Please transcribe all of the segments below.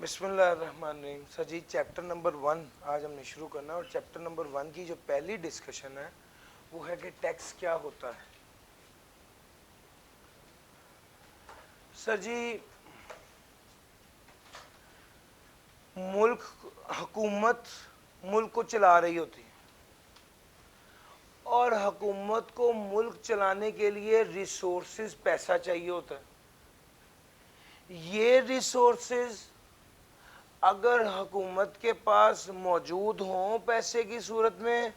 بسم اللہ الرحمن الرحیم. سر جی چیپٹر نمبر 1 آج ہم نے شروع کرنا ہے، اور چیپٹر نمبر 1 کی جو پہلی ڈسکشن ہے وہ ہے کہ ٹیکس کیا ہوتا ہے. سر جی حکومت ملک کو چلا رہی ہوتی ہے، اور حکومت کو ملک چلانے کے لیے ریسورسز پیسہ چاہیے ہوتا ہے. یہ ریسورسز اگر حکومت کے پاس موجود ہوں پیسے کی صورت میں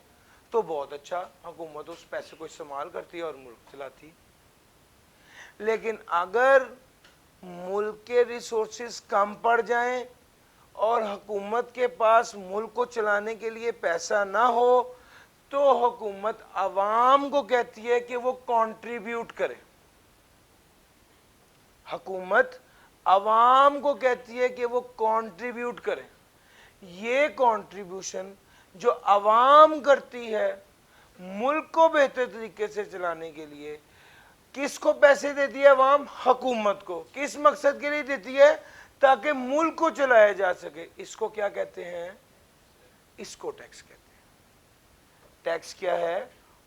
تو بہت اچھا، حکومت اس پیسے کو استعمال کرتی ہے اور ملک چلاتی. لیکن اگر ملک کے ریسورسز کم پڑ جائیں اور حکومت کے پاس ملک کو چلانے کے لیے پیسہ نہ ہو تو حکومت عوام کو کہتی ہے کہ وہ کنٹریبیوٹ کرے. حکومت عوام کو کہتی ہے کہ وہ کنٹریبیوٹ کرے. یہ کنٹریبیوشن جو عوام کرتی ہے ملک کو بہتر طریقے سے چلانے کے لیے، کس کو پیسے دیتی ہے عوام؟ حکومت کو. کس مقصد کے لیے دیتی ہے؟ تاکہ ملک کو چلایا جا سکے. اس کو کیا کہتے ہیں؟ اس کو ٹیکس کہتے ہیں. ٹیکس کیا ہے؟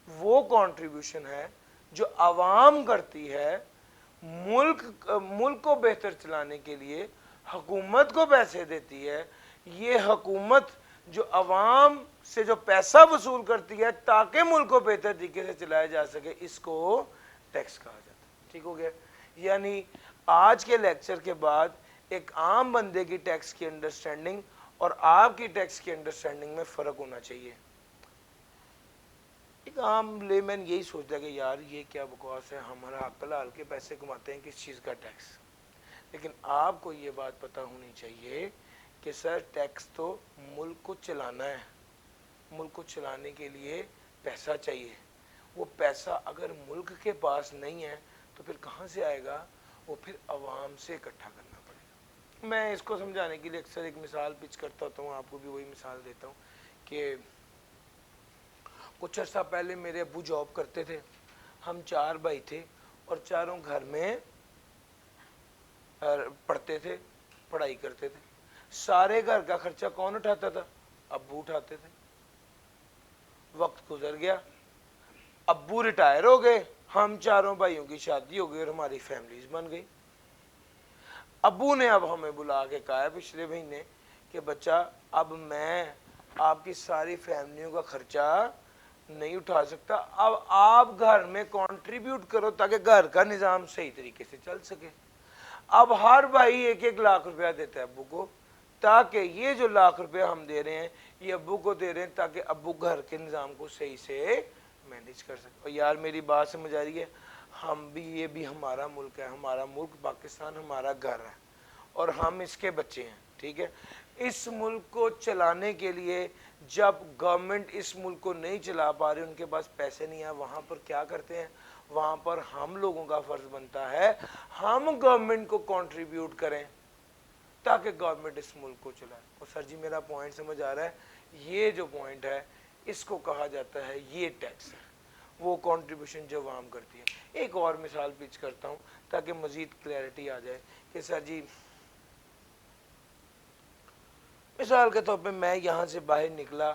وہ کنٹریبیوشن ہے جو عوام کرتی ہے ملک کو بہتر چلانے کے لیے، حکومت کو پیسے دیتی ہے. یہ حکومت جو عوام سے جو پیسہ وصول کرتی ہے تاکہ ملک کو بہتر طریقے سے چلایا جا سکے، اس کو ٹیکس کہا جاتا ہے. ٹھیک ہو گیا؟ یعنی آج کے لیکچر کے بعد ایک عام بندے کی ٹیکس کی انڈرسٹینڈنگ اور آپ کی ٹیکس کی انڈرسٹینڈنگ میں فرق ہونا چاہیے. ایک عام لے مین یہی سوچتا ہے کہ یار یہ کیا بکواس ہے، ہمارا حق حلال کے پیسے کماتے ہیں، کس چیز کا ٹیکس. لیکن آپ کو یہ بات پتہ ہونی چاہیے کہ سر ٹیکس تو ملک کو چلانا ہے. ملک کو چلانے کے لیے پیسہ چاہیے. وہ پیسہ اگر ملک کے پاس نہیں ہے تو پھر کہاں سے آئے گا؟ وہ پھر عوام سے اکٹھا کرنا پڑے گا. میں اس کو سمجھانے کے لیے اکثر ایک مثال پچ کرتا ہوتا ہوں، آپ کو بھی وہی مثال دیتا ہوں کہ کچھ عرصہ پہلے میرے ابو جاب کرتے تھے. ہم 4 بھائی تھے اور چاروں گھر میں پڑھتے تھے، پڑھائی کرتے تھے. سارے گھر کا خرچہ کون اٹھاتا تھا؟ ابو اٹھاتے تھے. وقت گزر گیا، ابو ریٹائر ہو گئے، ہم چاروں بھائیوں کی شادی ہو گئی اور ہماری فیملیز بن گئی. ابو نے اب ہمیں بلا کے کہا پچھلے مہینے کہ بچہ اب میں آپ کی ساری فیملیوں کا خرچہ نہیں اٹھا سکتا، اب آپ گھر میں کنٹریبیوٹ کرو تاکہ گھر کا نظام صحیح طریقے سے چل سکے. اب ہر بھائی 1-1 لاکھ روپیہ دیتا ہے ابو کو، تاکہ یہ جو لاکھ روپیہ ہم دے رہے ہیں یہ ابو کو دے رہے ہیں تاکہ ابو گھر کے نظام کو صحیح سے مینیج کر سکے. اور یار میری بات سمجھ آ رہی ہے؟ ہم بھی، یہ بھی ہمارا ملک ہے، ہمارا ملک پاکستان ہمارا گھر ہے اور ہم اس کے بچے ہیں. ٹھیک ہے؟ اس ملک کو چلانے کے لیے جب گورنمنٹ اس ملک کو نہیں چلا پا رہے، ان کے پاس پیسے نہیں ہیں، وہاں پر کیا کرتے ہیں؟ وہاں پر ہم لوگوں کا فرض بنتا ہے ہم گورنمنٹ کو کنٹریبیوٹ کریں تاکہ گورنمنٹ اس ملک کو چلائے. اور سر جی میرا پوائنٹ سمجھ آ رہا ہے؟ یہ جو پوائنٹ ہے اس کو کہا جاتا ہے یہ ٹیکس ہے، وہ کنٹریبیوشن جو عوام کرتی ہے. ایک اور مثال پیش کرتا ہوں تاکہ مزید کلیئرٹی آ جائے کہ سر جی مثال کے طور پہ میں یہاں سے باہر نکلا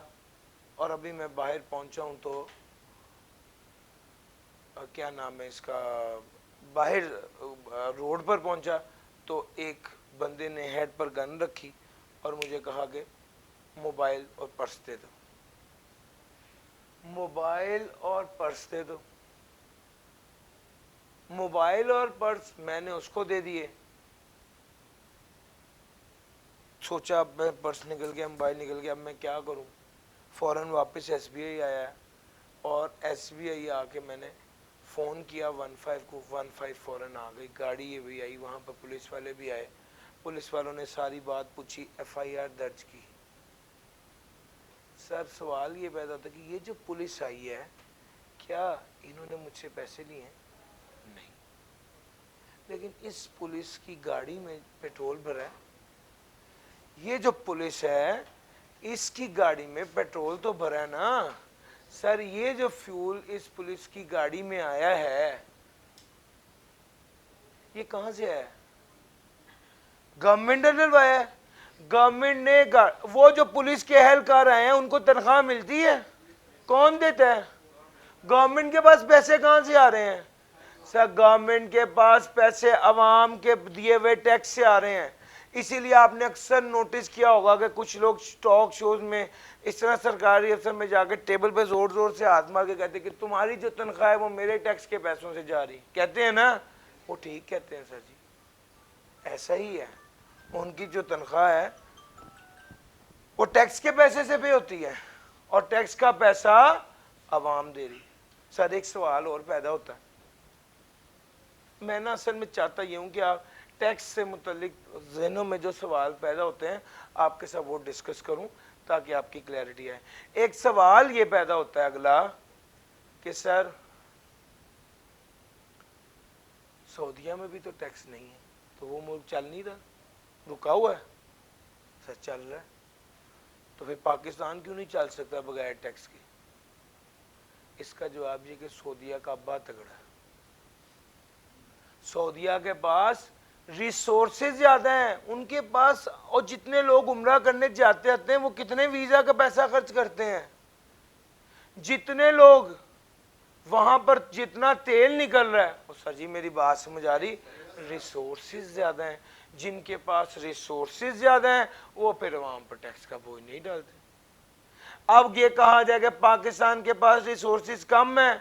اور ابھی میں باہر پہنچا ہوں تو کیا نام ہے اس کا، باہر روڈ پر پہنچا تو ایک بندے نے ہیڈ پر گن رکھی اور مجھے کہا کہ موبائل اور پرس دے دو. موبائل اور پرس دے دو. موبائل اور پرس میں نے اس کو دے دیے. سوچا اب میں پرس نکل گیا، موبائل نکل گیا، اب میں کیا کروں؟ فوراً واپس ایس بی آئی آیا اور ایس بی آئی آ کے میں نے فون کیا 15 کو، 15 فوراً آ گئی، گاڑی یہ بھی آئی، وہاں پر پولیس والے بھی آئے. پولیس والوں نے ساری بات پوچھی، ایف آئی آر درج کی. سر سوال یہ پیدا ہوتا کہ یہ جو پولیس آئی ہے کیا انہوں نے مجھ سے پیسے لیے ہیں؟ نہیں. لیکن اس پولیس کی گاڑی میں پیٹرول بھرا ہے. یہ جو پولیس ہے اس کی گاڑی میں پیٹرول تو بھرا ہے نا. سر یہ جو فیول اس پولیس کی گاڑی میں آیا ہے یہ کہاں سے آیا؟ گورنمنٹ نے ڈلوایا ہے. گورنمنٹ نے وہ جو پولیس کے اہلکار آئے ہیں ان کو تنخواہ ملتی ہے؟ کون دیتا ہے؟ گورنمنٹ کے پاس پیسے کہاں سے آ رہے ہیں؟ سر گورنمنٹ کے پاس پیسے عوام کے دیے ہوئے ٹیکس سے آ رہے ہیں. اسی لیے آپ نے اکثر نوٹس کیا ہوگا کہ کچھ لوگ ٹاک شوز میں اس طرح سرکاری افسر میں جا کے ٹیبل پہ زور زور سے ہاتھ مار کے کہتے ہیں کہ تمہاری جو تنخواہ ہے وہ میرے ٹیکس کے پیسوں سے جا رہی. کہتے ہیں نا؟ وہ ٹھیک کہتے ہیں سر جی, ایسا ہی ہے. ان کی جو تنخواہ ہے وہ ٹیکس کے پیسے سے پہ ہوتی ہے اور ٹیکس کا پیسہ عوام دے رہی. سر ایک سوال اور پیدا ہوتا ہے, میں نا اصل میں چاہتا یہ ہوں کہ آپ ٹیکس سے متعلق ذہنوں میں جو سوال پیدا ہوتے ہیں آپ کے ساتھ وہ ڈسکس کروں تاکہ آپ کی کلیئرٹی آئے. ایک سوال یہ پیدا ہوتا ہے اگلا کہ سر سعودیہ میں بھی تو ٹیکس نہیں ہے, تو وہ ملک چل نہیں رہا, رکا ہوا ہے؟ سر چل رہا ہے. تو پھر پاکستان کیوں نہیں چل سکتا بغیر ٹیکس کے؟ اس کا جواب یہ کہ سعودیہ کا ابا تگڑا ہے. سعودیہ کے پاس ریسورسز زیادہ ہیں, ان کے پاس, اور جتنے لوگ عمرہ کرنے جاتے ہیں وہ کتنے ویزا کا پیسہ خرچ کرتے ہیں, جتنے لوگ وہاں پر جتنا تیل نکل رہا ہے. اور سر جی میری بات سمجھ آ رہی؟ ریسورسز زیادہ ہیں, جن کے پاس ریسورسز زیادہ ہیں وہ پھر عوام پر ٹیکس کا بوجھ نہیں ڈالتے. اب یہ کہا جائے کہ پاکستان کے پاس ریسورسز کم ہیں,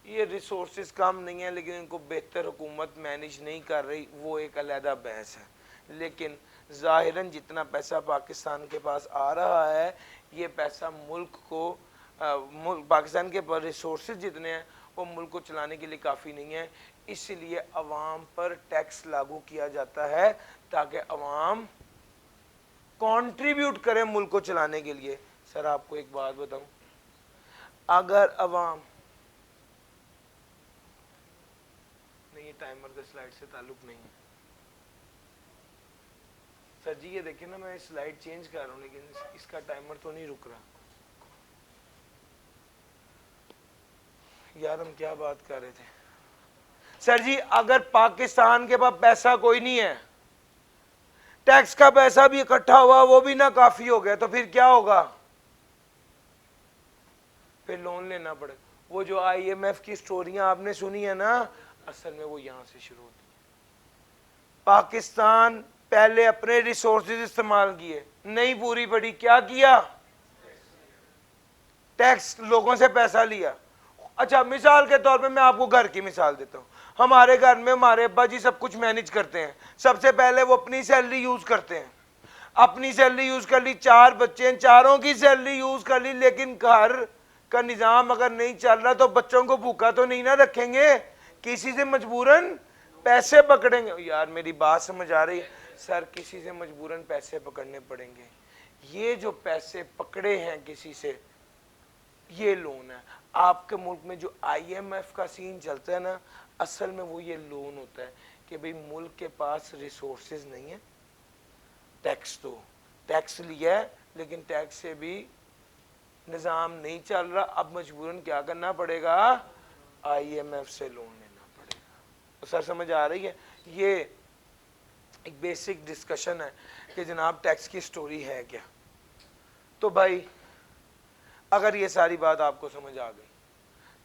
یہ ریسورسز کم نہیں ہیں لیکن ان کو بہتر حکومت مینیج نہیں کر رہی, وہ ایک علیحدہ بحث ہے. لیکن ظاہراً جتنا پیسہ پاکستان کے پاس آ رہا ہے یہ پیسہ ملک کو, پاکستان کے پاس ریسورسز جتنے ہیں وہ ملک کو چلانے کے لیے کافی نہیں ہے. اس لیے عوام پر ٹیکس لاگو کیا جاتا ہے تاکہ عوام کنٹریبیوٹ کریں ملک کو چلانے کے لیے. سر آپ کو ایک بات بتاؤں, اگر عوام نہیں, یہ ٹائمر کا سلائیڈ سے تعلق نہیں ہے سر جی, یہ دیکھیں نا میں سلائیڈ چینج کر رہا ہوں لیکن اس کا ٹائمر تو نہیں رک رہا. یار ہم کیا بات کر رہے تھے؟ سر جی اگر پاکستان کے پاس پیسہ کوئی نہیں ہے, ٹیکس کا پیسہ بھی اکٹھا ہوا وہ بھی نہ کافی ہو گیا, تو پھر کیا ہوگا؟ پھر لون لینا پڑے. وہ جو آئی ایم ایف کی سٹوریاں آپ نے سنی ہے نا, اصل میں وہ یہاں سے شروع ہوتی. پاکستان پہلے اپنے ریسورسز استعمال کیے, نہیں پوری پڑی, کیا کیا؟ ٹیکس, لوگوں سے پیسہ لیا. اچھا مثال کے طور پہ میں آپ کو گھر کی مثال دیتا ہوں. ہمارے گھر میں ہمارے ابا جی سب کچھ مینیج کرتے ہیں. سب سے پہلے وہ اپنی سیلری یوز کرتے ہیں, اپنی سیلری یوز کر لی, 4 بچے ہیں, چاروں کی سیلری یوز کر لی, لیکن گھر کا نظام اگر نہیں چل رہا تو بچوں کو بھوکا تو نہیں نہ رکھیں گے, کسی سے مجبوراً پیسے پکڑیں گے. یار میری بات سمجھ آ رہی؟ سر کسی سے مجبوراً پیسے پکڑنے پڑیں گے. یہ جو پیسے پکڑے ہیں کسی سے, یہ لون ہے. آپ کے ملک میں جو آئی ایم ایف کا سین چلتا ہے نا, اصل میں وہ یہ لون ہوتا ہے کہ بھئی ملک کے پاس ریسورسز نہیں ہیں, ٹیکس تو ٹیکس لیا ہے لیکن ٹیکس سے بھی نظام نہیں چل رہا, اب مجبوراً کیا کرنا پڑے گا؟ آئی ایم ایف سے لون لینا پڑے گا. سر سمجھ آ رہی ہے؟ یہ ایک بیسک ڈسکشن ہے کہ جناب ٹیکس کی سٹوری ہے کیا. تو بھائی اگر یہ ساری بات آپ کو سمجھ آ گئی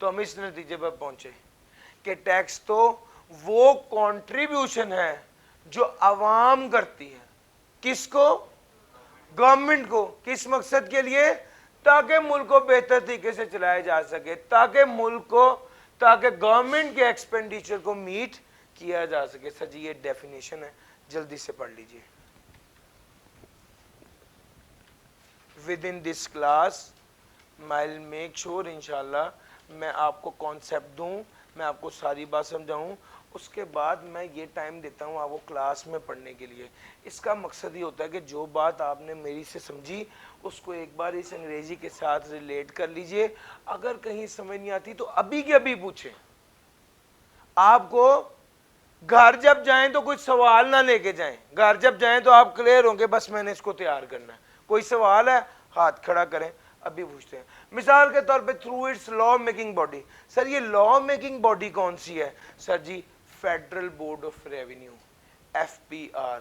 تو ہم اس نتیجے پر پہنچے کہ ٹیکس تو وہ کنٹریبیوشن ہے جو عوام کرتی ہے. کس کو؟ گورنمنٹ کو. کس مقصد کے لیے؟ تاکہ ملک کو بہتر طریقے سے چلایا جا سکے, تاکہ گورنمنٹ کے ایکسپینڈیچر کو میٹ کیا جا سکے. سر جی یہ ڈیفینیشن ہے, جلدی سے پڑھ لیجئے. Within this class I'll make sure انشاءاللہ میں آپ کو کانسیپٹ دوں, میں آپ کو ساری بات سمجھاؤں, اس کے بعد میں یہ ٹائم دیتا ہوں آپ کو کلاس میں پڑھنے کے لیے. اس کا مقصد یہ ہوتا ہے کہ جو بات آپ نے میری سے سمجھی اس کو ایک بار اس انگریزی کے ساتھ ریلیٹ کر لیجئے. اگر کہیں سمجھ نہیں آتی تو ابھی کے ابھی پوچھیں. آپ کو گھر جب جائیں تو کوئی سوال نہ لے کے جائیں, گھر جب جائیں تو آپ کلیئر ہوں گے بس میں نے اس کو تیار کرنا ہے. کوئی سوال ہے ہاتھ کھڑا کریں, ابھی پوچھتے ہیں. مثال کے طور پہ through its law making body. Sir یہ لا میکنگ باڈی کون سی ہے؟ سر جی federal board of revenue, F B R,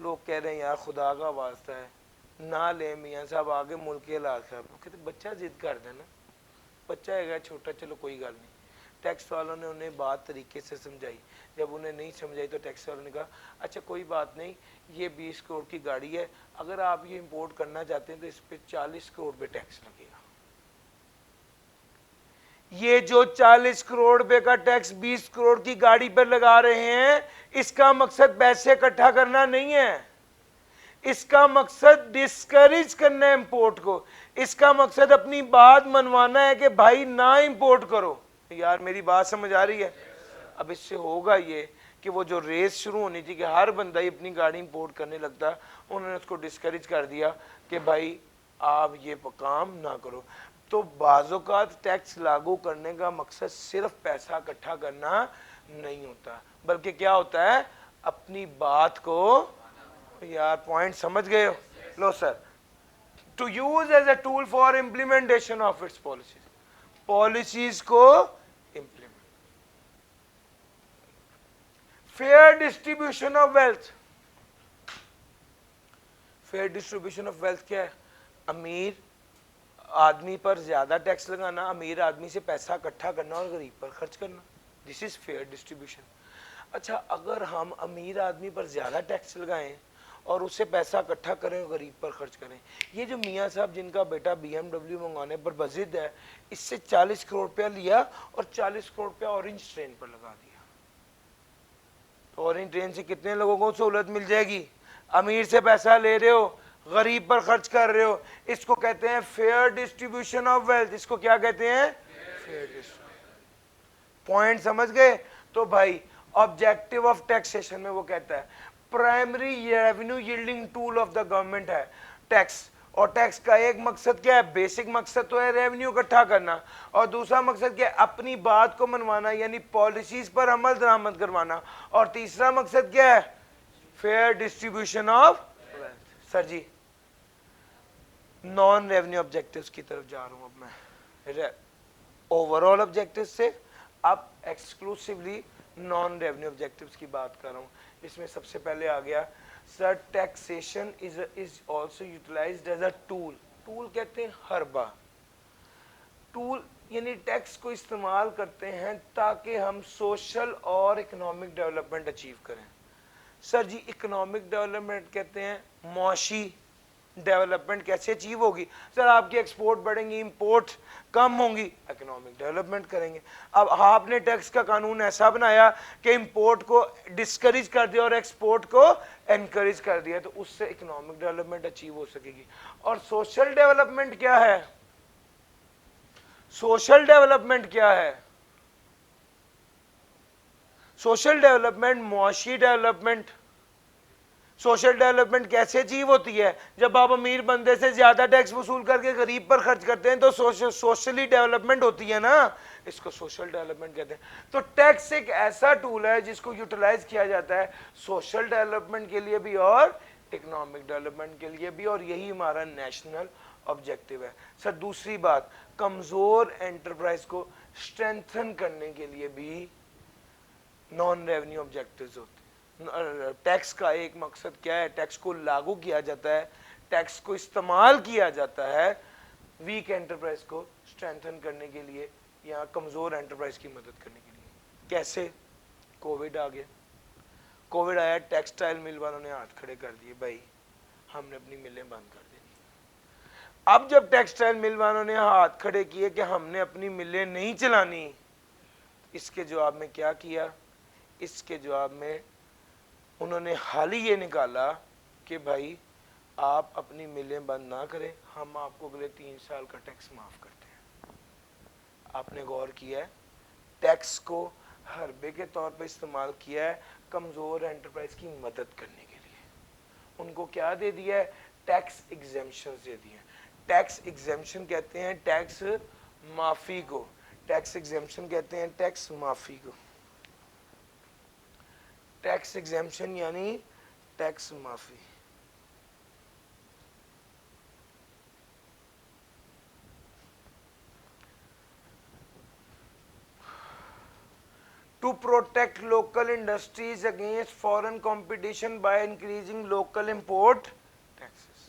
لوگ کہہ رہے ہیں یار خدا کا واسطہ ہے نہ لیں میاں صاحب آگے ملک کے علاج صاحب کہتے بچہ ضد کر دینا بچہ ہے گا چھوٹا چلو کوئی گل نہیں ٹیکس والوں نے انہیں بات طریقے سے سمجھائی جب انہیں نہیں سمجھائی تو ٹیکس والوں نے کہا اچھا کوئی بات نہیں یہ 20 کروڑ کی گاڑی ہے اگر آپ یہ امپورٹ کرنا چاہتے ہیں تو اس پہ 40 کروڑ پہ ٹیکس لگے گا یہ جو 40 کروڑ روپے کا ٹیکس 20 کروڑ کی گاڑی پر لگا رہے ہیں اس کا مقصد پیسے اکٹھا کرنا نہیں ہے اس کا مقصد ڈسکریج کرنا ہے امپورٹ کو اس کا مقصد اپنی بات منوانا ہے کہ بھائی نہ امپورٹ کرو یار میری بات سمجھ آ رہی ہے اب اس سے ہوگا یہ کہ وہ جو ریس شروع ہونی تھی کہ ہر بندہ ہی اپنی گاڑی امپورٹ کرنے لگتا انہوں نے اس کو ڈسکریج کر دیا کہ بھائی آپ یہ کام نہ کرو تو بعض اوقات ٹیکس لاگو کرنے کا مقصد صرف پیسہ اکٹھا کرنا نہیں ہوتا بلکہ کیا ہوتا ہے اپنی بات کو یار پوائنٹ سمجھ گئے ہو لو sir to use as a tool for implementation of its policies کو implement fair distribution of wealth fair distribution of wealth کیا ہے امیر آدمی پر زیادہ ٹیکس لگانا امیر آدمی سے پیسہ اکٹھا کرنا اور غریب پر خرچ کرنا دس از فیئر ڈسٹریبیوشن اچھا اگر ہم امیر آدمی پر زیادہ ٹیکس لگائیں اور اس سے پیسہ اکٹھا کریں اور غریب پر خرچ کریں یہ جو میاں صاحب جن کا بیٹا بی ایم ڈبلیو منگوانے پر بضد ہے اس سے 40 کروڑ روپیہ لیا اور 40 کروڑ روپیہ اورنج ٹرین پر لگا دیا تو اورنج ٹرین سے کتنے لوگوں کو سہولت مل جائے گی امیر سے پیسہ لے رہے ہو غریب پر خرچ کر رہے ہو اس کو کہتے ہیں فیئر ڈسٹریبیوشن آف ویلتھ اس کو کیا کہتے ہیں فیئر ڈسٹریبیوشن پوائنٹ سمجھ گئے تو بھائی آبجیکٹو آف ٹیکسیشن میں وہ کہتا ہے primary revenue yielding tool of the government ہے ٹیکس اور ٹیکس کا ایک مقصد کیا ہے بیسک مقصد تو ہے ریونیو اکٹھا کرنا اور دوسرا مقصد کیا ہے اپنی بات کو منوانا یعنی پالیسیز پر عمل درآمد کروانا اور تیسرا مقصد کیا ہے fair distribution of sir ji non revenue objectives کی طرف جا رہا ہوں اب میں اوور آل آبجیکٹیوز سے اب ایکسکلوسیولی نان ریونیو آبجیکٹیوز کی بات کر رہا ہوں اس میں سب سے پہلے آ گیا sir taxation is also utilized as a tool tool کہتے ہیں حربہ ٹول یعنی ٹیکس کو استعمال کرتے ہیں تاکہ ہم سوشل اور اکنامک ڈیولپمنٹ اچیو کریں سر جی اکنامک ڈیولپمنٹ کہتے ہیں معاشی ڈیولپمنٹ کیسے اچیو ہوگی سر آپ کی ایکسپورٹ بڑھیں گی امپورٹ کم ہوں گی اکنامک ڈیولپمنٹ کریں گے اب آپ نے ٹیکس کا قانون ایسا بنایا کہ امپورٹ کو ڈسکریج کر دیا اور ایکسپورٹ کو انکریج کر دیا تو اس سے اکنامک ڈیولپمنٹ اچیو ہو سکے گی اور سوشل ڈیولپمنٹ کیا ہے سوشل ڈیولپمنٹ کیا ہے سوشل ڈیولپمنٹ معاشی ڈیولپمنٹ سوشل ڈیولپمنٹ کیسے اچیو ہوتی ہے جب آپ امیر بندے سے زیادہ ٹیکس وصول کر کے غریب پر خرچ کرتے ہیں تو سوشلی ڈیولپمنٹ ہوتی ہے نا اس کو سوشل ڈیولپمنٹ کہتے ہیں تو ٹیکس ایک ایسا ٹول ہے جس کو یوٹیلائز کیا جاتا ہے سوشل ڈیولپمنٹ کے لیے بھی اور اکنامک ڈیولپمنٹ کے لیے بھی اور یہی ہمارا نیشنل آبجیکٹو ہے سر دوسری بات کمزور انٹرپرائز کو اسٹرینتھن کرنے کے لیے بھی نان ریونیو آبجیکٹیوز ہوتے ہیں ٹیکس کا ایک مقصد کیا ہے ٹیکس کو لاگو کیا جاتا ہے ٹیکس کو استعمال کیا جاتا ہے ویک انٹرپرائز کو اسٹرینتھن کرنے کے لیے یا کمزور انٹرپرائز کی مدد کرنے کے لیے کیسے کووڈ آ گیا کووڈ آیا ٹیکسٹائل مل والوں نے ہاتھ کھڑے کر دیے بھائی ہم نے اپنی ملیں بند کر دینی اب جب ٹیکسٹائل مل والوں نے ہاتھ کھڑے کیے کہ ہم نے اپنی ملیں نہیں چلانی اس کے جواب میں کیا کیا اس کے جواب میں انہوں نے حال ہی یہ نکالا کہ بھائی آپ اپنی ملیں بند نہ کریں ہم آپ کو اگلے 3 سال کا ٹیکس معاف کرتے ہیں آپ نے غور کیا ہے ٹیکس کو حربے کے طور پہ استعمال کیا ہے کمزور انٹرپرائز کی مدد کرنے کے لیے ان کو کیا دے دیا ہے ٹیکس ایگزیمپشن دے دیے ٹیکس ایگزیمپشن کہتے ہیں ٹیکس معافی کو ٹیکس ایگزیمپشن کہتے ہیں ٹیکس معافی کو ٹیکس ایگزیمپشن یعنی ٹیکس معافی to protect local industries against foreign competition by increasing local import taxes.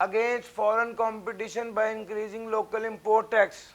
against foreign competition by increasing local import tax.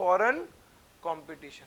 foreign competition.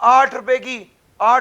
8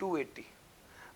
280।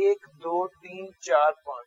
1 2 3 4 5।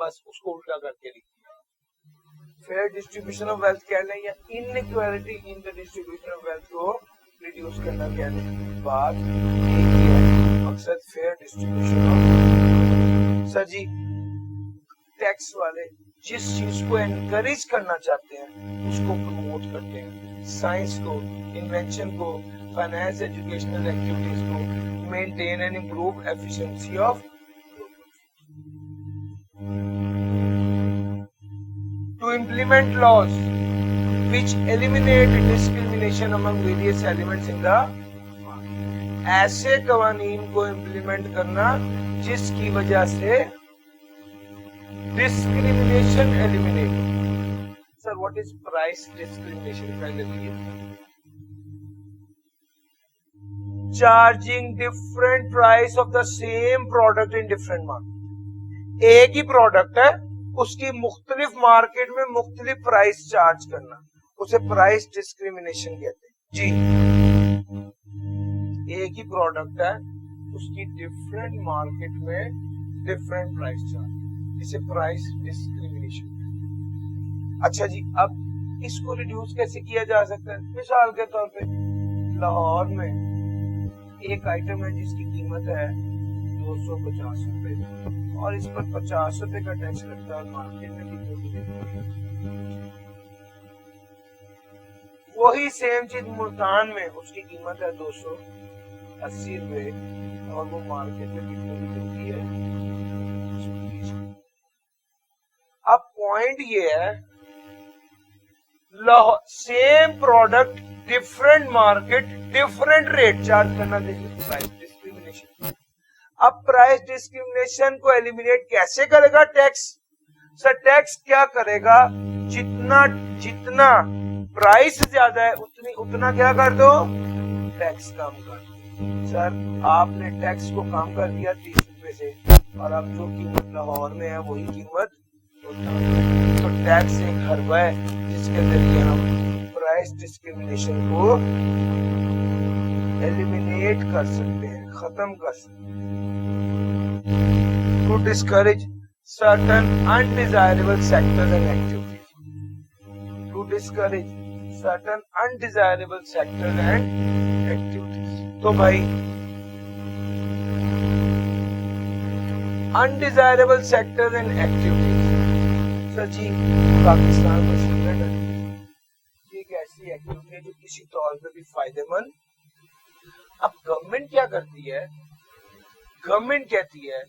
بس اس کو الٹا کر کے لکھ دیا. فیئر ڈسٹریبیوشن آف ویلتھ کہہ لیں یا inequality in the distribution of wealth کو ریڈیوس کرنا کہہ لیں. بات ایک ہی ہے, مقصد fair distribution of. Sir ji tax والے جس چیز کو انکریج کرنا چاہتے ہیں اس کو پروموٹ کرتے ہیں, سائنس کو, انوینشن کو, فائنانس, ایجوکیشنل ایکٹیویٹیز کو, maintain and improve efficiency of. To implement laws which eliminate discrimination among various elements in the ایسے قوانین کو امپلیمنٹ کرنا جس کی وجہ سے discrimination eliminate. Sir what is price discrimination? پہلے charging different price of the same product in different market. ایک ہی پروڈکٹ ہے, اس کی مختلف مارکیٹ میں مختلف پرائس چارج کرنا, اسے پرائس ڈسکریمنیشن کہتے ہیں. جی ایک ہی پروڈکٹ ہے, اس کی ڈفرنٹ مارکیٹ میں ڈفرنٹ پرائس چارج, اسے پرائس ڈسکریمنیشن. اچھا جی اب اس کو ریڈیوس کیسے کیا جا سکتا ہے؟ مثال کے طور پہ لاہور میں ایک آئٹم ہے جس کی قیمت ہے 250 روپے اور اس پر 50 روپے کا ٹیکس لگتا ہے اور مارکیٹ میں وہی سیم چیز ملتان میں اس کی قیمت ہے 280 روپے اور وہ مارکیٹ میں کتنے کی ملتی ہے. اب پوائنٹ یہ ہے same product different market different rate charge کرنا, پرائس ڈسکریمنیشن. اب پرائس ڈسکریمنیشن کو ایلیمینیٹ کیسے کرے گا ٹیکس؟ سر ٹیکس کیا کرے گا, جتنا پرائس زیادہ ہے اتنا کیا کر دو, ٹیکس کم کر دو. سر آپ نے ٹیکس کو کم کر دیا 30 روپے سے اور اب جو قیمت لاہور میں ہے وہی قیمت, تو ٹیکس ایک حربہ ہے جس کے ذریعے ہم پرائس ڈسکریمنیشن کو ایلیمینیٹ کر سکتے ہیں, ختم کر سکتے ہیں. To discourage certain undesirable sectors and activities. To discourage certain undesirable sectors and activities. تو بھائی undesirable sectors and activities. سر جی پاکستان میں سگریٹ ہے, ایک ایسی ایکٹیویٹی ہے جو کسی طور پہ بھی فائدے مند. اب گورنمنٹ کیا کرتی ہے, گورنمنٹ کہتی ہے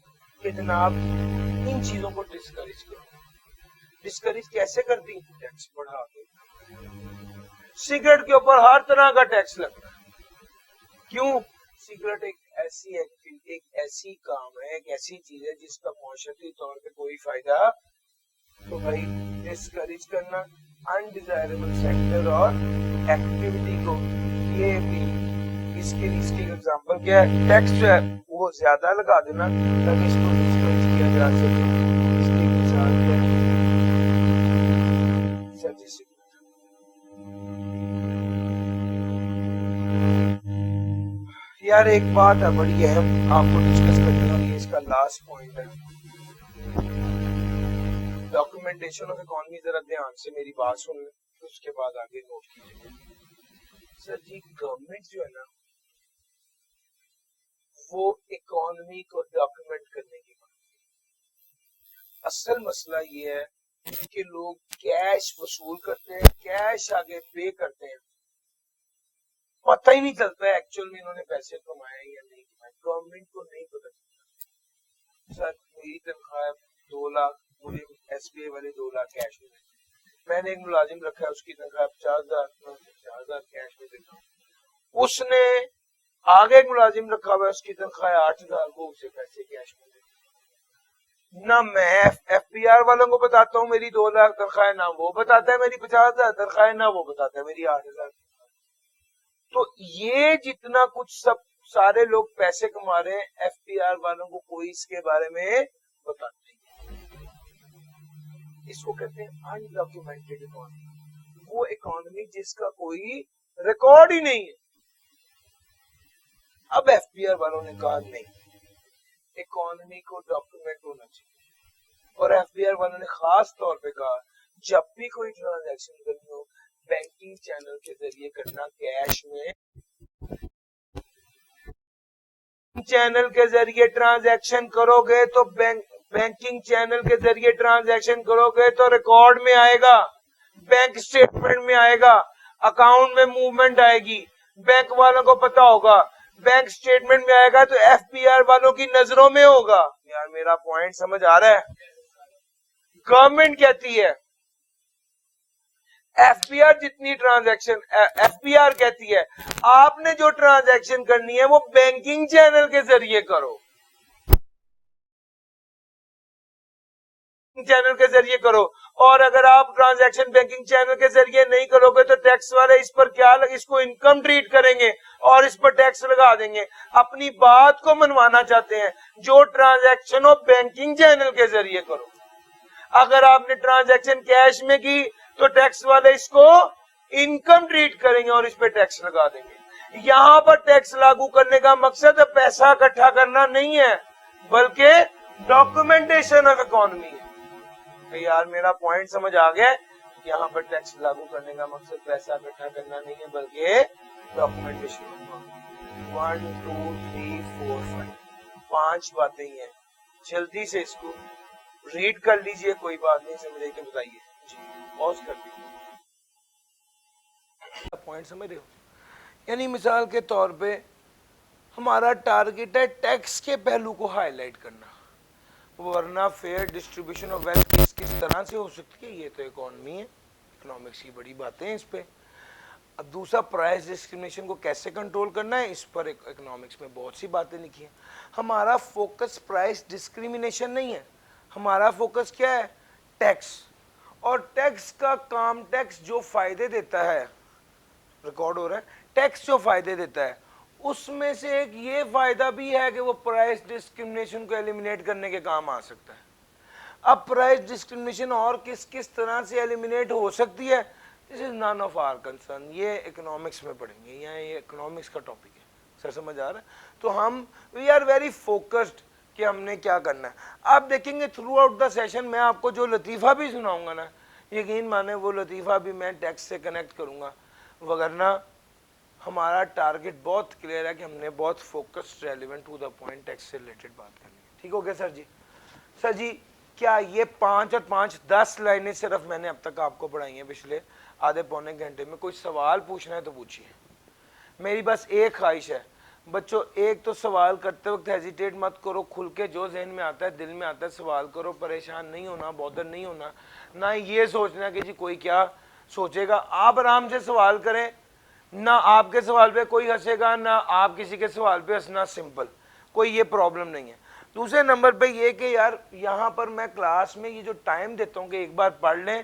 کہ جناب ان چیزوں کو ڈسکریج کرو. ڈسکریج کیسے کرتی؟ ٹیکس بڑھا کے. سگریٹ کے اوپر ہر طرح کا ٹیکس لگتا ہے. کیوں؟ سگریٹ ایک ایسی کام ہے, ایک ایسی چیز ہے جس کا معاشرتی طور پہ کوئی فائدہ. تو بھائی ڈسکریج کرنا انڈیزائربل سیکٹر اور ایکٹیویٹی کو, یہ بھی اس کی ایگزامپل کیا ہے, ٹیکس جو ہے وہ زیادہ لگا دینا تاکہ اس کو ڈسکریج کیا جا سکے. اس کی مثال کیا ہے, یار ایک بات ہے بڑی اہم آپ کو ڈسکس کرنے والی, اس کا لاسٹ پوائنٹ ہے ڈاکومنٹیشن آف اکانومی. ذرا دھیان سے میری بات سن لیں, اس کے بعد آگے نوٹ کیجیے. سر جی گورنمنٹ جو ہے نا وہ اکانومی کو ڈاکومنٹ کرنے کی بات. اصل مسئلہ یہ ہے کہ لوگ کیش وصول کرتے ہیں, کیش آگے پے کرتے ہیں, پتہ ہی نہیں چلتا ہے ایکچوئل میں انہوں نے پیسے کمائے یا نہیں کمائے. گورنمنٹ کو نہیں پتہ چلتا. سر میری تنخواہ 2 لاکھ, مجھے ایس بی آئی والے 2 لاکھ کیش میں دیتے. میں نے ایک ملازم رکھا ہے, اس کی تنخواہ 50,000 50,000 کیش میں دیتا ہوں. اس نے آگے ایک ملازم رکھا ہوا ہے, اس کی تنخواہ 8,000, وہ اسے پیسے کیش میں دیتا. نہ میں ایف پی آر والوں کو بتاتا ہوں میری 2 لاکھ تنخواہ, نہ وہ بتاتا ہے میری 50,000 تنخواہ, نہ وہ بتاتا ہے میری 8,000. تو یہ جتنا کچھ سب سارے لوگ پیسے کما رہے ہیں, ایف پی آر والوں کو کوئی اس کے بارے میں بتاتا نہیں. اس کو کہتے ہیں انڈاکیومنٹڈ اکانومی. وہ اکانومی جس کا کوئی ریکارڈ ہی نہیں ہے. اب ایف پی آر والوں نے کہا نہیں, اکانومی کو ڈاکومنٹ ہونا چاہیے. اور ایف بی آر والوں نے خاص طور پہ کہا جب بھی کوئی ٹرانزیکشن کرنی ہو بینکنگ چینل کے ذریعے کرنا، کیش میں چینل کے ذریعے ٹرانزیکشن کرو گے تو بینکنگ چینل کے ذریعے ٹرانزیکشن کرو گے تو ریکارڈ میں آئے گا، بینک اسٹیٹمنٹ میں آئے گا، اکاؤنٹ میں موومنٹ آئے گی، بینک والوں کو پتا ہوگا، بینک اسٹیٹمنٹ میں آئے گا تو ایف بی آر والوں کی نظروں میں ہوگا. یار میرا پوائنٹ سمجھ آ رہا ہے؟ گورنمنٹ کہتی ہے ایف بی آر جتنی ٹرانزیکشن، ایف بی آر کہتی ہے آپ نے جو ٹرانزیکشن کرنی ہے وہ بینکنگ چینل کے ذریعے کرو، چینل کے ذریعے کرو. اور اگر آپ ٹرانزیکشن بینکنگ چینل کے ذریعے نہیں کرو گے تو ٹیکس والے اس پر کیا اس کو انکم ٹریٹ کریں گے اور اس پر ٹیکس لگا دیں گے. اپنی بات کو منوانا چاہتے ہیں جو ٹرانزیکشن ہو بینکنگ چینل کے ذریعے کرو. اگر آپ نے ٹرانزیکشن کیش میں کی تو ٹیکس والے اس کو انکم ٹریٹ کریں گے اور اس پہ ٹیکس لگا دیں گے. یہاں پر ٹیکس لاگو کرنے کا مقصد پیسہ اکٹھا کرنا نہیں ہے بلکہ ڈاکومنٹیشن آف اکانومی ہے. یار میرا پوائنٹ سمجھ آ گیا؟ یہاں پر ٹیکس لاگو کرنے کا مقصد پیسہ اکٹھا کرنا نہیں ہے بلکہ ڈاکومنٹیشن. 1 2 3 4 5 5 باتیں ہی ہیں، جلدی سے اس کو ریڈ کر لیجئے، کوئی بات نہیں سمجھے تو بتائیے. جی پاز کر دیجیے. پوائنٹ سمجھ رہے ہو؟ یعنی مثال کے طور پہ ہمارا ٹارگٹ ہے ٹیکس کے پہلو کو ہائی لائٹ کرنا، ورنہ فیئر ڈسٹریبیوشن آف ویلتھ کس طرح سے ہو سکتی ہے؟ یہ تو اکانومی ہے، اکنامکس کی بڑی باتیں ہیں اس پہ. اب دوسرا پرائس ڈسکریمنیشن کو کیسے کنٹرول کرنا ہے، اس پر اکنامکس میں بہت سی باتیں لکھی ہیں. ہمارا فوکس پرائس ڈسکریمنیشن نہیں ہے، ہمارا فوکس کیا ہے؟ ٹیکس. اور ٹیکس کا کام، ٹیکس جو فائدے دیتا ہے، ریکارڈ ہو رہا ہے، ٹیکس جو فائدے دیتا ہے اس میں سے ایک یہ فائدہ بھی ہے کہ وہ پرائس ڈسکریمنیشن کو ایلیمینیٹ کرنے کے کام آ سکتا ہے. اب پرائس ڈسکریمنیشن اور کس طرح سے ایلیمینیٹ ہو سکتی ہے، دس از نان آف آر کنسرن. یہ اکنامکس میں پڑھیں گے، یہ اکنامکس کا ٹاپک ہے. سر سمجھ آ رہا ہے؟ تو ہم وی آر ویری فوکسڈ کہ ہم نے کیا کرنا ہے. آپ دیکھیں گے تھرو آؤٹ دا سیشن میں آپ کو جو لطیفہ بھی سناؤں گا نا، یقین مانے وہ لطیفہ بھی میں ٹیکس سے کنیکٹ کروں گا، وگرنہ ہمارا ٹارگٹ بہت کلیئر ہے کہ ہم نے بہت focus relevant to the point tax سے ریلیٹڈ بات کرنی ہے. ٹھیک ہو گیا سر جی؟ سر جی کیا یہ 5 اور 5 10 لائنیں صرف میں نے اب تک آپ کو پڑھائی ہیں پچھلے آدھے پونے گھنٹے میں؟ کوئی سوال پوچھنا ہے تو پوچھیے. میری بس ایک خواہش ہے بچوں، ایک تو سوال کرتے وقت ہیزیٹیٹ مت کرو، کھل کے جو ذہن میں آتا ہے دل میں آتا ہے سوال کرو، پریشان نہیں ہونا، بودر نہیں ہونا، نہ یہ سوچنا کہ جی کوئی کیا سوچے گا. آپ آرام سے سوال کریں، نہ آپ کے سوال پہ کوئی ہنسے گا نہ آپ کسی کے سوال پہ ہنسنا، سمپل، کوئی یہ پرابلم نہیں ہے. دوسرے نمبر پہ یہ کہ یار یہاں پر میں کلاس میں یہ جو ٹائم دیتا ہوں کہ ایک بار پڑھ لیں،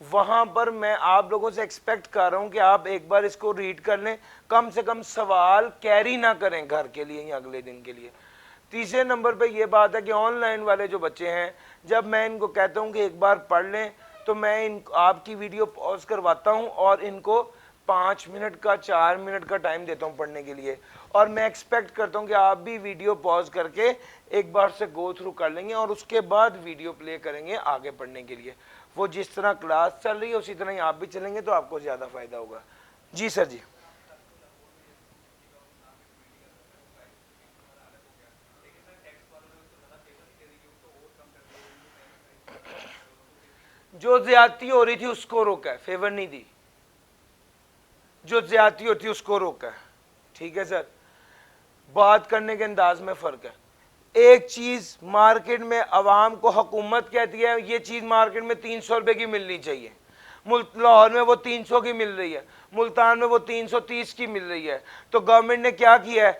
وہاں پر میں آپ لوگوں سے ایکسپیکٹ کر رہا ہوں کہ آپ ایک بار اس کو ریڈ کر لیں، کم سے کم سوال کیری نہ کریں گھر کے لیے یا اگلے دن کے لیے. تیسرے نمبر پہ یہ بات ہے کہ آن لائن والے جو بچے ہیں، جب میں ان کو کہتا ہوں کہ ایک بار پڑھ لیں تو میں آپ کی ویڈیو پاز کرواتا ہوں اور ان کو 5 منٹ کا 4 منٹ کا ٹائم دیتا ہوں پڑھنے کے لیے، اور میں ایکسپیکٹ کرتا ہوں کہ آپ بھی ویڈیو پاز کر کے ایک بار سے گو تھرو کر لیں گے اور اس کے بعد ویڈیو پلے کریں گے آگے پڑھنے کے لیے. وہ جس طرح کلاس چل رہی ہے اسی طرح ہی آپ بھی چلیں گے تو آپ کو زیادہ فائدہ ہوگا. جی سر جی. جو زیادتی ہو رہی تھی اس کو روکا ہے، فیور نہیں دی. جو زیادتی ہوتی ہے اس کو روکا ہے. ٹھیک ہے سر، بات کرنے کے انداز میں فرق ہے. ایک چیز مارکیٹ میں عوام کو حکومت کہتی ہے یہ چیز مارکیٹ میں 300 روپے کی ملنی چاہیے، لاہور میں وہ 300 کی مل رہی ہے، ملتان میں وہ 330 کی مل رہی ہے. تو گورنمنٹ نے کیا کیا ہے؟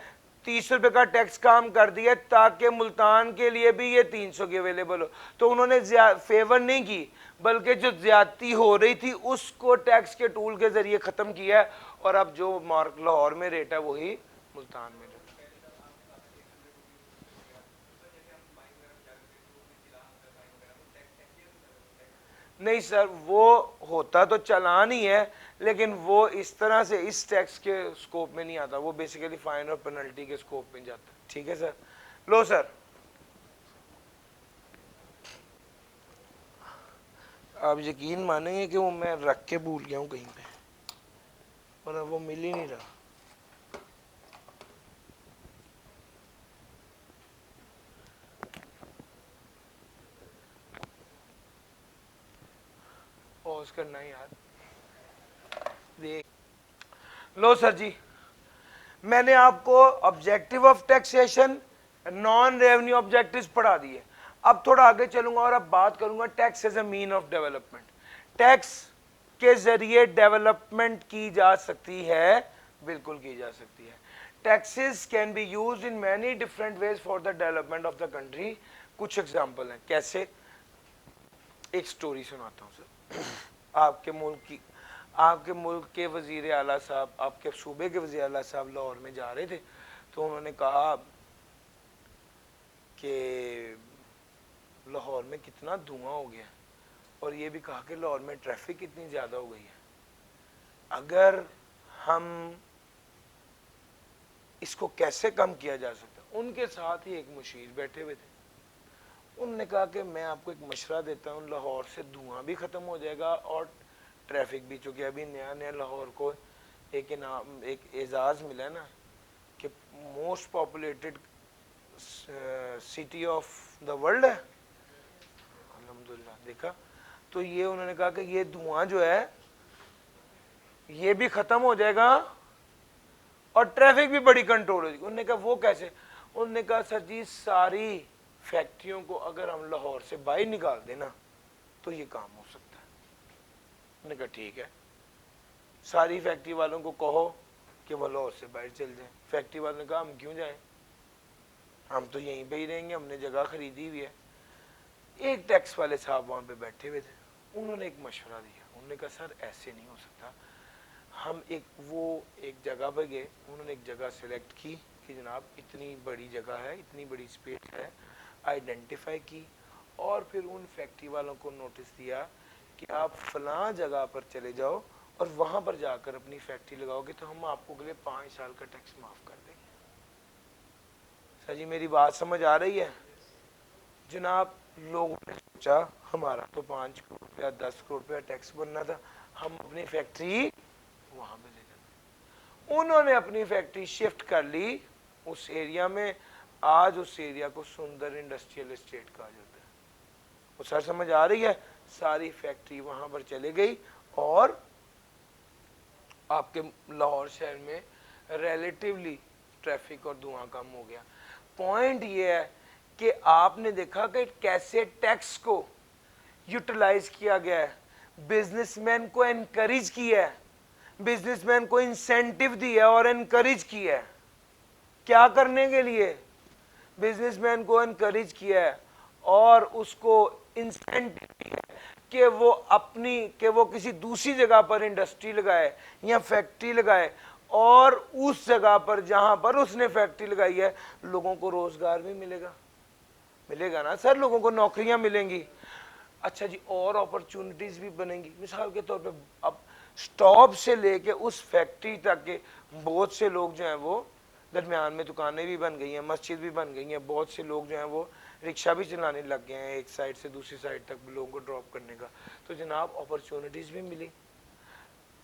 30 روپے کا ٹیکس کام کر دیا تاکہ ملتان کے لیے بھی یہ 300 کی اویلیبل ہو. تو انہوں نے فیور نہیں کی بلکہ جو زیادتی ہو رہی تھی اس کو ٹیکس کے ٹول کے ذریعے ختم کیا ہے، اور اب جو لاہور میں ریٹ ہے وہی ملتان میں ریٹ. نہیں سر، وہ ہوتا تو چلان ہی ہے لیکن وہ اس طرح سے اس ٹیکس کے سکوپ میں نہیں آتا، وہ بیسیکلی فائن اور پینلٹی کے سکوپ میں جاتا ہے. ٹھیک ہے سر. لو سر، آپ یقین مانیں گے کہ وہ میں رکھ کے بھول گیا ہوں کہیں پہ اور اب وہ مل ہی نہیں رہا. پوز کرنا یار. دیکھ لو سر جی, میں نے آپ کو objective of taxation, naan revenue objectives پڑھا دیے. اب تھوڑا آگے چلوں گا اور اب بات کروں گا tax as a mean of development. Tax کے ذریعے ڈیولپمنٹ کی جا سکتی ہے, بالکل کی جا سکتی ہے. Taxes can be used in many different ways for the development of the country. کچھ ایگزامپل ہیں کیسے, ایک سٹوری سناتا ہوں سر. آپ کے ملک کے وزیر اعلیٰ صاحب, آپ کے صوبے کے وزیر اعلیٰ صاحب لاہور میں جا رہے تھے, تو انہوں نے کہا کہ لاہور میں کتنا دھواں ہو گیا, اور یہ بھی کہا کہ لاہور میں ٹریفک کتنی زیادہ ہو گئی ہے. اگر ہم اس کو کیسے کم کیا جا سکتا. ان کے ساتھ ہی ایک مشیر بیٹھے ہوئے تھے. انہوں نے کہا کہ میں آپ کو ایک مشورہ دیتا ہوں, لاہور سے دھواں بھی ختم ہو جائے گا اور ٹریفک بھی, چونکہ ابھی نیا نیا لاہور کو ایک انعام, ایک اعزاز ملا ہے نا کہ most populated city of the world ہے. الحمدللہ, دیکھا. تو یہ انہوں نے کہا کہ یہ دھواں جو ہے یہ بھی ختم ہو جائے گا اور ٹریفک بھی بڑی کنٹرول ہو جائے گی. انہوں نے کہا وہ کیسے. انہوں نے کہا سر جی ساری فیکٹریوں کو اگر ہم لاہور سے باہر نکال دیں نا تو یہ کام ہو سکتا ہے. انہوں نے کہا ٹھیک ہے, ساری فیکٹری والوں کو کہو کہ وہ لاہور سے باہر چل جائیں. فیکٹری والوں نے کہا ہم کیوں جائیں, ہم تو یہیں پہ ہی رہیں گے, ہم نے جگہ خریدی ہوئی ہے. ایک ٹیکس والے صاحب وہاں پہ بیٹھے ہوئے تھے, انہوں نے ایک مشورہ دیا. انہوں نے کہا سر ایسے نہیں ہو سکتا, ہم ایک جگہ پہ گئے. انہوں نے ایک جگہ سلیکٹ کی کہ جناب اتنی بڑی جگہ ہے, اتنی بڑی اسپیس ہے, آئیڈینٹیفائی کی, اور پھر ان فیکٹری والوں کو نوٹس دیا کہ آپ فلاں جگہ پر چلے جاؤ اور وہاں پر جا کر اپنی فیکٹری لگاؤ گے تو ہم آپ کو اگلے 5 سال کا ٹیکس معاف کر دیں گے. سر جی میری بات سمجھ آ رہی ہے. جناب لوگوں نے سوچا ہمارا تو 5 کروڑ روپیہ 10 کروڑ روپیہ ٹیکس بننا تھا, ہم اپنی فیکٹری وہاں پہ لے جاتے. انہوں نے اپنی فیکٹری شفٹ کر لی اس ایریا میں. آج اس ایریا کو سندر انڈسٹریل اسٹیٹ کہا جاتا ہے. وہ سر سمجھ آ رہی ہے. ساری فیکٹری وہاں پر چلے گئی اور آپ کے لاہور شہر میں ریلیٹیولی ٹریفک اور دھواں کم ہو گیا. پوائنٹ یہ ہے کہ آپ نے دیکھا کہ کیسے ٹیکس کو یوٹیلائز کیا گیا ہے, بزنس مین کو انکریج کیا ہے, بزنس مین کو انسینٹیو دیا اور انکریج کیا ہے. کیا کرنے کے لیے؟ بزنس مین کو انکریج کیا ہے اور اس کو انسینٹیو دیا کہ وہ کسی دوسری جگہ پر انڈسٹری لگائے یا فیکٹری لگائے, اور اس جگہ پر جہاں پر اس نے فیکٹری لگائی ہے لوگوں کو روزگار بھی ملے گا نا سر, لوگوں کو نوکریاں ملیں گی. اچھا جی, اور اپرچونٹیز بھی بنیں گی. مثال کے طور پہ اب سٹاپ سے لے کے اس فیکٹری تک کے بہت سے لوگ جو ہیں وہ درمیان میں دکانیں بھی بن گئی ہیں, مسجد بھی بن گئی ہیں, بہت سے لوگ جو ہیں وہ رکشہ بھی چلانے لگ گئے ہیں ایک سائڈ سے دوسری سائڈ تک لوگوں کو ڈراپ کرنے کا. تو جناب اپرچونٹیز بھی ملی,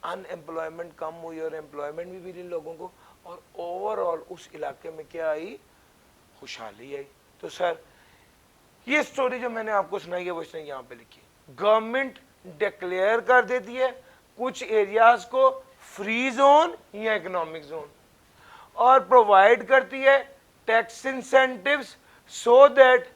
ان امپلائمنٹ کم ہوئی اور امپلائمنٹ بھی ملی لوگوں کو, اور اوور آل اس علاقے میں کیا آئی, خوشحالی آئی. تو سر یہ سٹوری جو میں نے آپ کو سنائی ہے وہ اس نے یہاں پہ لکھی. گورنمنٹ ڈکلیئر کر دیتی ہے کچھ ایریاز کو فری زون یا اکنامک زون, اور پرووائڈ کرتی ہے tax incentives so that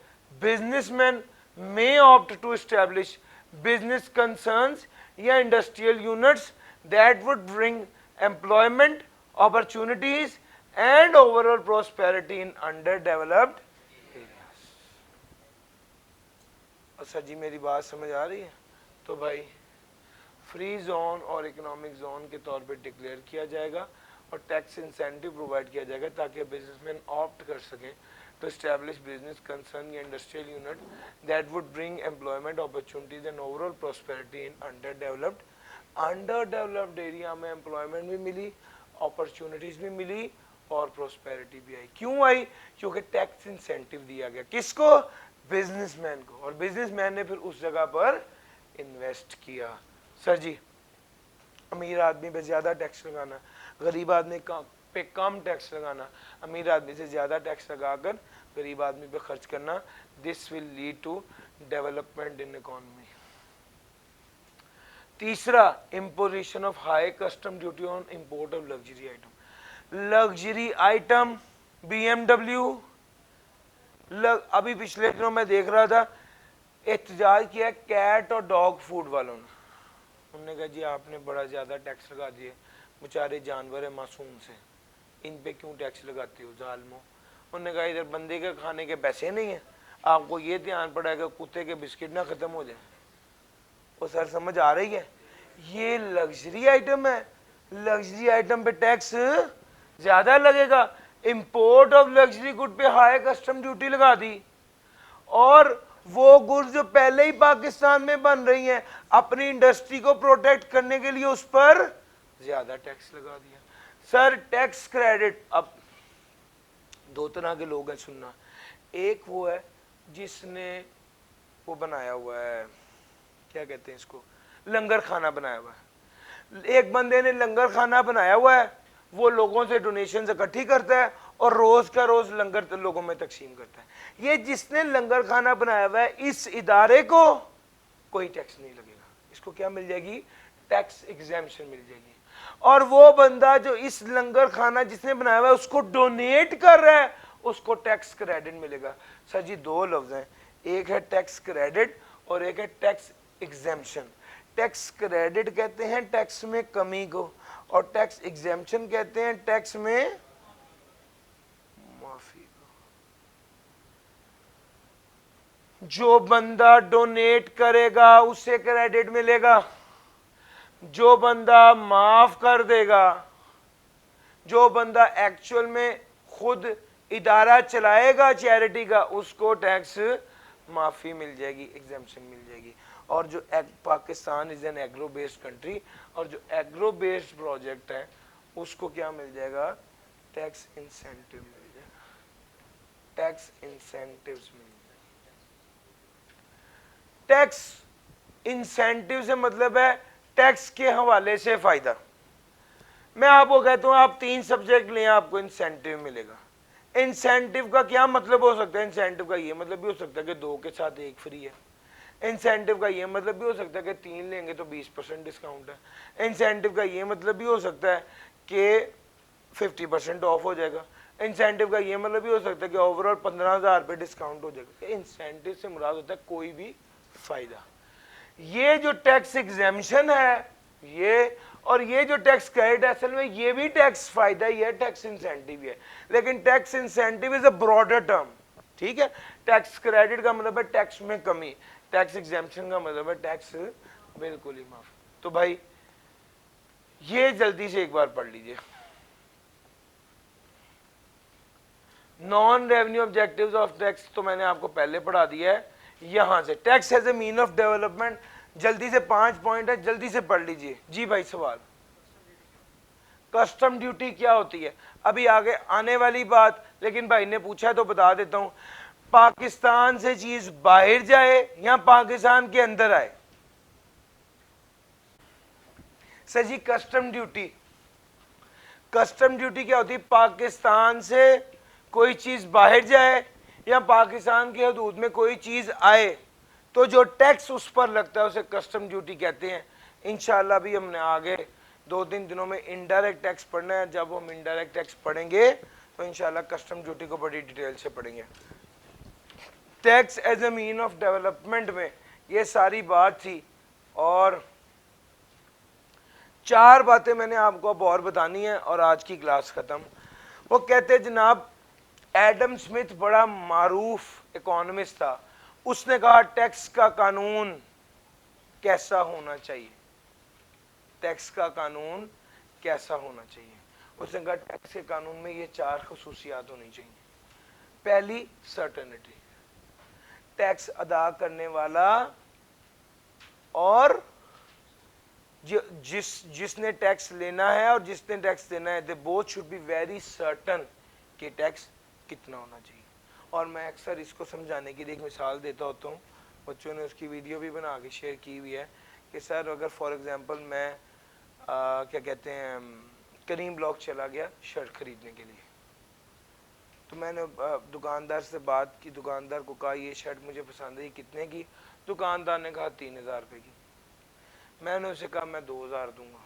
businessman may opt to establish business concerns یا industrial units that would bring employment opportunities and overall prosperity in underdeveloped areas. اچھا جی میری بات سمجھ آ رہی ہے. تو بھائی فری زون اور اکنامک زون کے طور پہ ڈکلیئر کیا جائے گا اور ٹیکس انسینٹیو پرووائڈ کیا جائے گا تاکہ بزنس مین آپٹ کر سکیں to establish business concern یا industrial unit that would bring employment opportunities and overall prosperity in underdeveloped area میں employment بھی ملی, opportunities بھی ملی اور prosperity بھی آئی. کیوں آئی؟ کیونکہ ٹیکس انسینٹیو دیا گیا. کس کو؟ بزنس مین کو, اور بزنس مین نے پھر اس جگہ پر انویسٹ کیا. سر جی امیر آدمی پہ زیادہ ٹیکس لگانا, غریب آدمی پہ کم ٹیکس لگانا, امیر آدمی سے زیادہ ٹیکس لگا کر غریب آدمی پہ خرچ کرنا, this will lead to development in economy. تیسرا, imposition of high custom duty on import of luxury item. Luxury item B M W, ابھی پچھلے دنوں میں دیکھ رہا تھا احتجاج کیا کیٹ اور ڈاگ فوڈ والوں نے. انہوں نے کہا جی آپ نے بڑا زیادہ ٹیکس لگا دیے, بیچارے جانور ہیں معصوم سے, ان پہ کیوں ٹیکس لگاتے ہو ظالموں. انہوں نے کہا ادھر بندے کے کھانے کے پیسے نہیں ہیں, آپ کو یہ دھیان پڑا ہے کہ کتے کے بسکٹ نہ ختم ہو جائیں. وہ سر سمجھ آ رہی ہے, یہ لگژری آئٹم ہے, لگژری آئٹم پہ ٹیکس زیادہ لگے گا. امپورٹ آف لگژری گڈ پہ ہائی کسٹم ڈیوٹی لگا دی, اور وہ گڈ جو پہلے ہی پاکستان میں بن رہی ہیں اپنی انڈسٹری کو پروٹیکٹ کرنے کے لیے اس پر زیادہ ٹیکس لگا دیا. سر ٹیکس کریڈٹ, اب دو طرح کے لوگ ہیں سننا, ایک وہ ہے جس نے وہ بنایا ہوا ہے, کیا کہتے ہیں اس کو, لنگر کھانا بنایا ہوا ہے. ایک بندے نے لنگر کھانا بنایا ہوا ہے, وہ لوگوں سے ڈونیشنز اکٹھی کرتا ہے اور روز کا روز لنگر لوگوں میں تقسیم کرتا ہے. یہ جس نے لنگر کھانا بنایا ہوا ہے اس ادارے کو کوئی ٹیکس نہیں لگے گا, اس کو کیا مل جائے گی, ٹیکس ایگزیمپشن مل جائے گی. اور وہ بندہ جو اس لنگر کھانا جس نے بنایا ہوا ہے اس کو ڈونیٹ کر رہا ہے اس کو ٹیکس کریڈٹ ملے گا. سر جی دو لفظ ہیں, ایک ہے ٹیکس کریڈٹ اور ایک ہے ٹیکس ایگزیمپشن. ٹیکس کریڈٹ کہتے ہیں ٹیکس میں کمی کو, اور ٹیکس ایگزیمپشن کہتے ہیں ٹیکس میں معافی کو. جو بندہ ڈونیٹ کرے گا اسے کریڈٹ ملے گا, جو بندہ معاف کر دے گا, جو بندہ ایکچول میں خود ادارہ چلائے گا چیریٹی کا, اس کو ٹیکس معافی مل جائے گی, ایگزیمپشن مل جائے گی. اور جو Pakistan is an agro based country, اور جو ایگرو بیسڈ پروجیکٹ ہے اس کو کیا مل جائے گا, ٹیکس انسینٹیو مل جائے گا, ٹیکس انسینٹیوز مل جائے گا. ٹیکس انسینٹیو سے مطلب ہے ٹیکس کے حوالے سے فائدہ. میں آپ کو کہتا ہوں آپ 3 سبجیکٹ لیں آپ کو انسینٹیو ملے گا. انسینٹیو کا کیا مطلب ہو سکتا ہے, انسینٹیو کا یہ مطلب بھی ہو سکتا ہے کہ 2 کے ساتھ 1 فری ہے. انسینٹیو کا یہ مطلب بھی ہو سکتا ہے کہ 3 لیں گے تو 20% ڈسکاؤنٹ ہے. انسینٹیو کا یہ مطلب بھی ہو سکتا ہے کہ 50% آف ہو جائے گا. انسینٹیو کا یہ مطلب بھی ہو سکتا ہے کہ اوور آل 15,000 پہ ڈسکاؤنٹ ہو جائے گا. انسینٹیو سے مراد ہوتا ہے کوئی بھی فائدہ. یہ جو ٹیکس ایگزیمپشن ہے یہ, اور یہ جو ٹیکس کریڈٹ ہے اصل میں یہ بھی ٹیکس فائدہ ہی ہے, ٹیکس انسینٹیو ہے, لیکن tax incentive is a broader term. ٹھیک ہے, ٹیکس کریڈٹ کا مطلب ہے ٹیکس میں کمی, ٹیکس ایگزیمپشن کا مطلب ہے ٹیکس بالکل ہی معاف. تو بھائی یہ جلدی سے ایک بار پڑھ لیجئے. Non revenue objectives of tax تو میں نے آپ کو پہلے پڑھا دیا ہے. یہاں سے tax as a mean of development, جلدی سے 5 پوائنٹ ہے, جلدی سے پڑھ لیجئے. جی بھائی سوال. کسٹم ڈیوٹی کیا ہوتی ہے, ابھی آگے آنے والی بات, لیکن بھائی نے پوچھا تو بتا دیتا ہوں. پاکستان سے چیز باہر جائے یا پاکستان کے اندر آئے. سر جی کسٹم ڈیوٹی, کسٹم ڈیوٹی کیا ہوتی ہے, پاکستان سے کوئی چیز باہر جائے یا پاکستان کی حدود میں کوئی چیز آئے تو جو ٹیکس اس پر لگتا ہے اسے کسٹم ڈیوٹی کہتے ہیں. انشاءاللہ بھی ہم نے آگے 2-3 دنوں میں انڈائریکٹ ٹیکس پڑھنا ہے, جب ہم انڈائریکٹ ٹیکس پڑھیں گے تو انشاءاللہ کسٹم ڈیوٹی کو بڑی ڈیٹیل سے پڑھیں گے. Tax as a mean of development میں یہ ساری بات تھی, اور 4 باتیں میں نے آپ کو اب اور بتانی ہیں اور آج کی کلاس ختم. وہ کہتے جناب ایڈم سمتھ بڑا معروف اکانومسٹ تھا, اس نے کہا ٹیکس کا قانون کیسا ہونا چاہیے, ٹیکس کا قانون کیسا ہونا چاہیے. اس نے کہا ٹیکس کے قانون میں یہ 4 خصوصیات ہونی چاہیے. پہلی سرٹنٹی, ٹیکس ادا کرنے والا اور جس نے ٹیکس لینا ہے اور جس نے ٹیکس دینا ہے, they both should be very certain کہ ٹیکس کتنا ہونا چاہیے. اور میں اکثر اس کو سمجھانے کے لیے ایک مثال دیتا ہوتا ہوں. بچوں نے اس کی ویڈیو بھی بنا کے شیئر کی ہوئی ہے کہ سر اگر فار ایگزامپل میں کیا کہتے ہیں کریم بلاک چلا گیا شرٹ خریدنے کے لیے، تو میں نے دکاندار سے بات کی، دکاندار کو کہا یہ شرٹ مجھے پسند ہے، یہ کتنے کی؟ دکاندار نے کہا 3000 روپے کی۔ میں نے اسے کہا میں 2000 دوں گا۔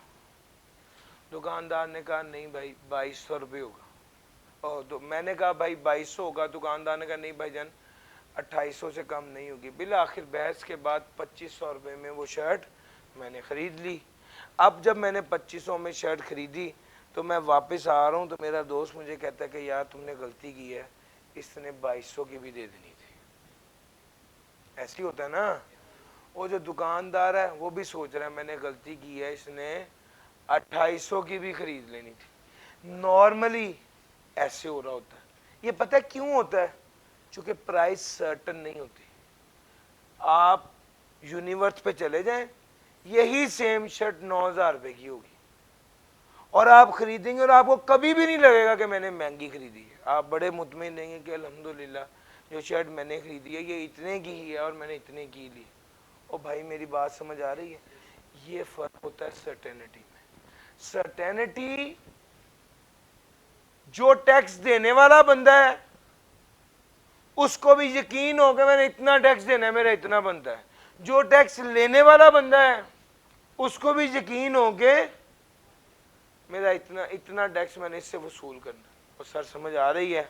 دکاندار نے کہا نہیں بھائی 2200 روپے ہوگا۔ اور میں نے کہا بھائی 2200 ہوگا، دکاندار نے کہا نہیں بھائی جان 2800 سے کم نہیں ہوگی۔ بالآخر بحث کے بعد 2500 روپے میں وہ شرٹ میں نے خرید لی۔ اب جب میں نے 2500 میں شرٹ خریدی تو میں واپس آ رہا ہوں تو میرا دوست مجھے کہتا ہے کہ یار تم نے غلطی کی ہے، اس نے 2200 کی بھی دے دینی تھی۔ ایسی ہوتا ہے نا، وہ جو دکاندار ہے وہ بھی سوچ رہا ہے میں نے غلطی کی ہے، اس نے 2800 کی بھی خرید لینی تھی۔ نارملی ایسے ہو رہا ہوتا ہے۔ یہ پتہ کیوں ہوتا ہے؟ چونکہ پرائس سرٹن نہیں ہوتی۔ آپ یونیورس پہ چلے جائیں، یہی سیم شرٹ 9000 روپے کی ہوگی اور آپ خریدیں گے اور آپ کو کبھی بھی نہیں لگے گا کہ میں نے مہنگی خریدی ہے۔ آپ بڑے مطمئن رہیں گے کہ الحمدللہ جو شرٹ میں نے خریدی ہے یہ اتنے کی ہی ہے اور میں نے اتنے کی لی۔ او بھائی میری بات سمجھ آ رہی ہے؟ یہ فرق ہوتا ہے سرٹینٹی میں۔ سرٹینٹی جو ٹیکس دینے والا بندہ ہے اس کو بھی یقین ہو کہ میں نے اتنا ٹیکس دینا ہے، میرا اتنا بنتا ہے۔ جو ٹیکس لینے والا بندہ ہے اس کو بھی یقین ہو کہ میرا اتنا ٹیکس میں نے اس سے وصول کرنا۔ اور سر سمجھ آ رہی ہے؟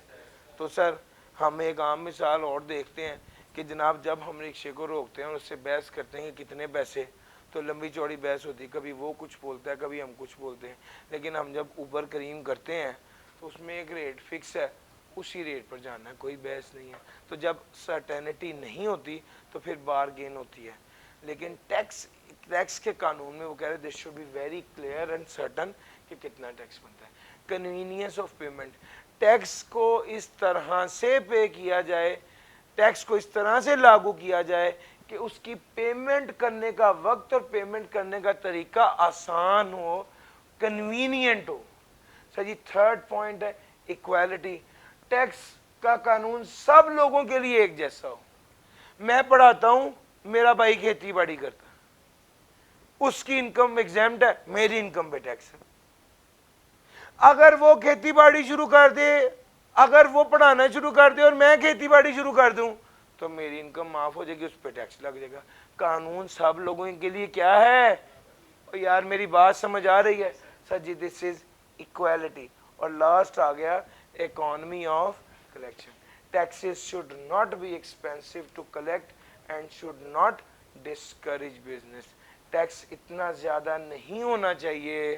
تو سر ہم ایک عام مثال اور دیکھتے ہیں کہ جناب جب ہم رکشے کو روکتے ہیں اور اس سے بحث کرتے ہیں کہ کتنے پیسے، تو لمبی چوڑی بحث ہوتی ہے، کبھی وہ کچھ بولتا ہے کبھی ہم کچھ بولتے ہیں، لیکن ہم جب اوبر کریم کرتے ہیں تو اس میں ایک ریٹ فکس ہے، اسی ریٹ پر جانا ہے، کوئی بحث نہیں ہے۔ تو جب سرٹینٹی نہیں ہوتی تو پھر بارگین ہوتی ہے۔ لیکن ٹیکس کے قانون میں وہ کہہ رہے this should be very clear and certain کہ کتنا ٹیکس بنتا ہے۔ کنوینئنس آف پیمنٹ، ٹیکس کو اس طرح سے پے کیا جائے، ٹیکس کو اس طرح سے لاگو کیا جائے کہ اس کی پیمنٹ کرنے کا وقت اور پیمنٹ کرنے کا طریقہ آسان ہو، کنوینئنٹ ہو۔ سر جی تھرڈ پوائنٹ ہے ایکویلٹی، ٹیکس کا قانون سب لوگوں کے لیے ایک جیسا ہو۔ میں پڑھاتا ہوں، میرا بھائی کھیتی باڑی کرتا ہے، اس کی انکم ایگزیمپٹ ہے، میری انکم پہ ٹیکس ہے۔ اگر وہ کھیتی باڑی شروع کر دے، اگر وہ پڑھانا شروع کر دے اور میں کھیتی باڑی شروع کر دوں تو میری انکم معاف ہو جائے گی، اس پہ ٹیکس لگ جائے گا۔ قانون سب لوگوں کے لیے کیا ہے؟ یار میری بات سمجھ آ رہی ہے؟ سر جی دس از ایکویلٹی۔ اور لاسٹ آ گیا economy of collection. Taxes should not be expensive to collect and should not discourage business. Tax اتنا زیادہ نہیں ہونا چاہیے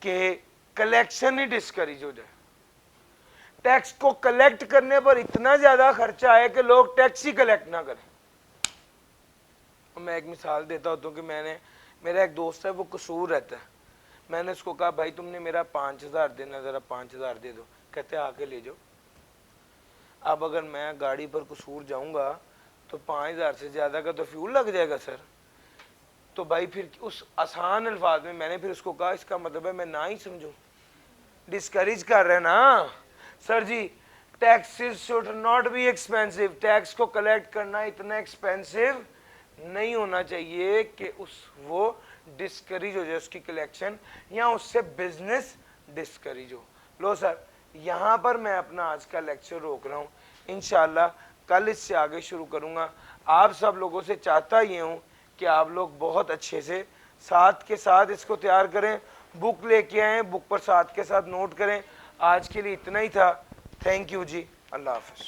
کہ کلیکشن ہی ڈسکریج ہو جائے۔ ٹیکس کو کلیکٹ کرنے پر اتنا زیادہ خرچہ ہے کہ لوگ ٹیکس ہی کلیکٹ نہ کریں۔ میں ایک مثال دیتا ہوتا ہوں کہ میرا ایک دوست ہے وہ قصور رہتا ہے، میں نے اس کو کہا بھائی تم نے میرا 5000 دینا، ذرا 5000 دے دو، کہتے آ کے لے جاؤ۔ اب اگر میں گاڑی پر قصور جاؤں گا تو 5000 سے زیادہ کا تو فیول لگ جائے گا سر۔ تو بھائی پھر اس آسان الفاظ میں نے پھر اس کو کہا اس کا مطلب ہے میں نہ ہی سمجھوں، ڈسکریج کر رہے نا سر جی۔ Taxes should not be expensive, tax کو کلیکٹ کرنا اتنا ایکسپینسو نہیں ہونا چاہیے کہ وہ ڈسکریج ہو جائے اس کی کلیکشن یا اس سے بزنس ڈسکریج ہو۔ لو سر یہاں پر میں اپنا آج کا لیکچر روک رہا ہوں، انشاءاللہ کل اس سے آگے شروع کروں گا۔ آپ سب لوگوں سے چاہتا یہ ہوں کہ آپ لوگ بہت اچھے سے ساتھ کے ساتھ اس کو تیار کریں، بک لے کے آئیں، بک پر ساتھ کے ساتھ نوٹ کریں۔ آج کے لیے اتنا ہی تھا، تھینک یو جی، اللہ حافظ۔